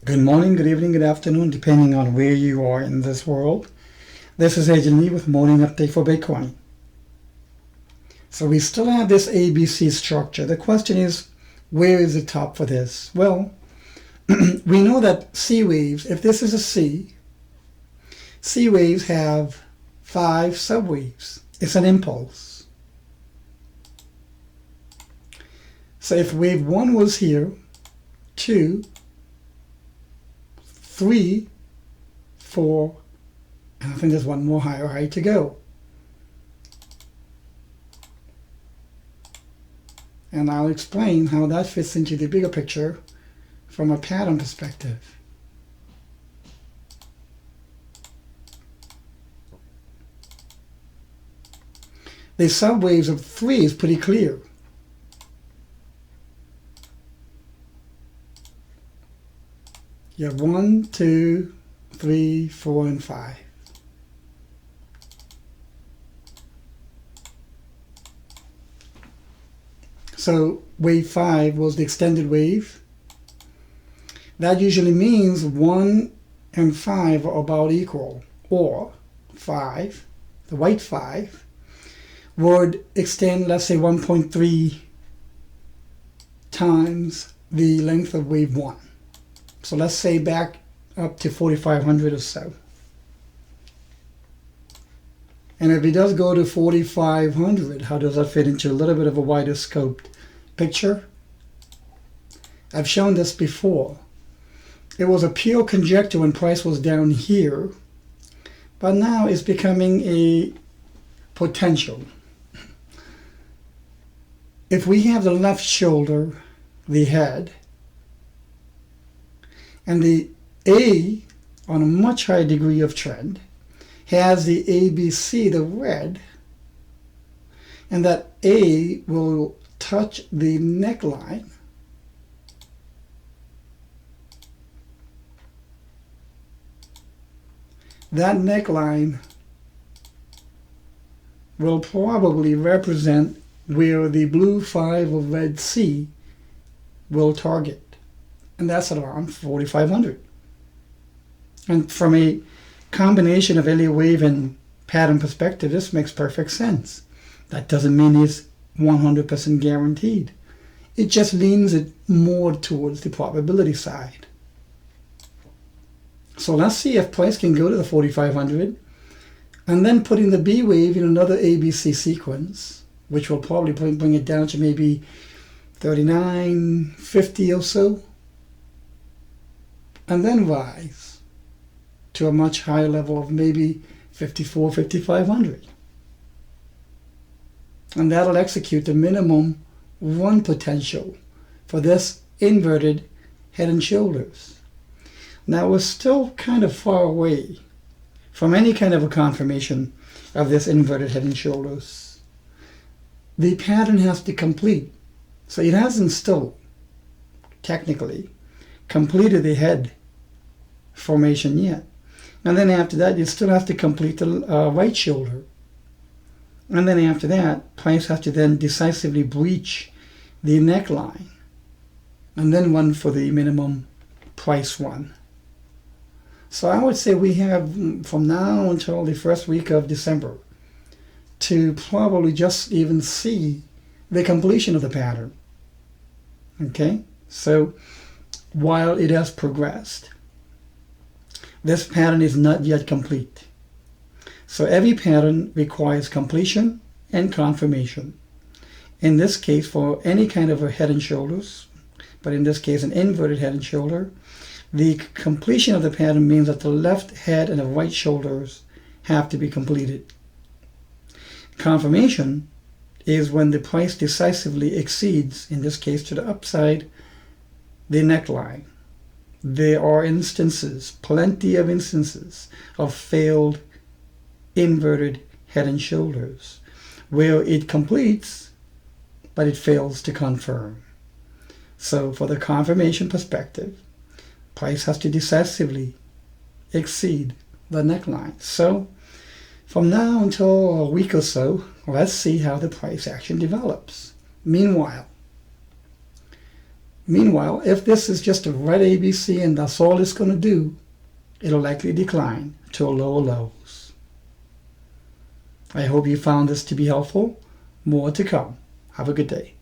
Good morning, good evening, good afternoon, depending on where you are in this world. This is Agent Lee with Morning Update for Bitcoin. So we still have this ABC structure. The question is, where is the top for this? Well, we know that C waves, if this is a C waves have 5 subwaves. It's an impulse. So if wave 1 was here, 2, 3, 4, and I think there's one more higher height to go. And I'll explain how that fits into the bigger picture from a pattern perspective. The subwaves of 3 is pretty clear. You have 1, 2, 3, 4, and 5. So wave 5 was the extended wave. That usually means 1 and 5 are about equal, or 5, the white 5, would extend, let's say, 1.3 times the length of wave 1. So let's say back up to 4,500 or so. And if it does go to 4,500, how does that fit into a little bit of a wider scoped picture? I've shown this before. It was a pure conjecture when price was down here, but now it's becoming a potential. If we have the left shoulder, the head, and the A on a much higher degree of trend has the ABC, the red, and that A will touch the neckline, that neckline will probably represent where the blue 5 of red C will target. And that's at around 4,500. And from a combination of Elliott wave and pattern perspective, this makes perfect sense. That doesn't mean it's 100% guaranteed. It just leans it more towards the probability side. So let's see if price can go to the 4,500 and then put in the B wave in another ABC sequence, which will probably bring it down to maybe 39.50 or so, and then rise to a much higher level of maybe 54, 5,500. And that'll execute the minimum 1 potential for this inverted head and shoulders. Now we're still kind of far away from any kind of a confirmation of this inverted head and shoulders. The pattern has to complete. So it hasn't still technically completed the head formation yet. And then after that, you still have to complete the right shoulder. And then after that, price has to then decisively breach the neckline and then run for the minimum price run. So I would say we have from now until the first week of December to probably just even see the completion of the pattern. Okay, so while it has progressed, this pattern is not yet complete. So every pattern requires completion and confirmation. In this case, for any kind of a head and shoulders, but in this case an inverted head and shoulder, the completion of the pattern means that the left head and the right shoulders have to be completed. Confirmation is when the price decisively exceeds, in this case to the upside, the neckline. There are instances, plenty of instances, of failed inverted head and shoulders where it completes but it fails to confirm. So for the confirmation perspective, price has to decisively exceed the neckline. So from now until a week or so, let's see how the price action develops. Meanwhile, Meanwhile, if this is just a red ABC and that's all it's going to do, it'll likely decline to lower levels. I hope you found this to be helpful. More to come. Have a good day.